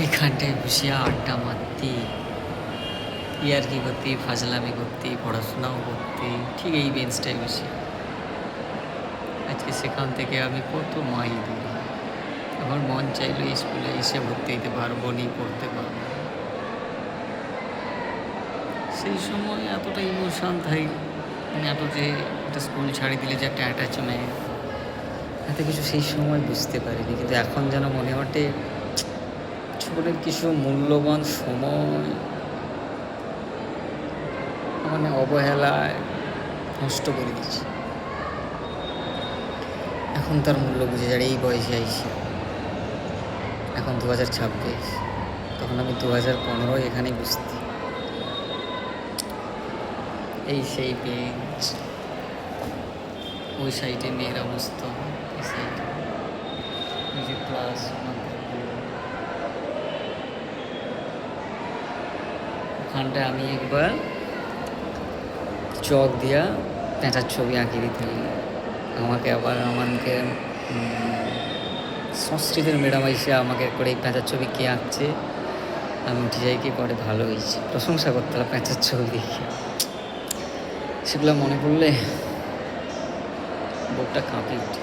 এইখানটায় বসে আড্ডা মারতি, ইয়ার্কি করতি, ফাজলামি করতি, পড়াশোনাও করতি, ঠিক এই বেঞ্চটায় বসে। আজকে সেখান থেকে আমি কত মাইল দূরে। আমার মন চাইলো স্কুলে এসে ভর্তি হতে পারবো নি, পড়তে পারবো। সেই সময় এতটা ইমোশন থাই, মানে এত যে একটা স্কুল ছাড়ি দিলে যে একটা অ্যাটাচমেন্ট, এত কিছু সেই সময় বুঝতে পারিনি। কিন্তু এখন যেন মনে হটে জীবনের কিছু মূল্যবান সময় মানে অবহেলায় নষ্ট করে দিচ্ছি। এখন তার মূল্য বুঝে যার এই বয়সে আইসি। এখন 2026, তখন আমি 2015 এখানেই বুঝতি। এই সেই বেঞ্চ, ওই সাইডে মেয়েরা বসত, এই সাইডে ওই যে ক্লাস, ওখানটায় আমি একবার চক দিয়া পেঁচার ছবি আঁকি দিতে, আমাকে আবার আমাকে সংস্কৃতের ম্যাডাম এসে আমাকে করে এই পেঁচার ছবি কে আঁকছে, আমি উঠে যাই কি করে, ভালো হয়েছে, প্রশংসা করতে হবে পেঁচার ছবি দেখে। সেগুলো মনে করলে বুকটা কাঁপে উঠে।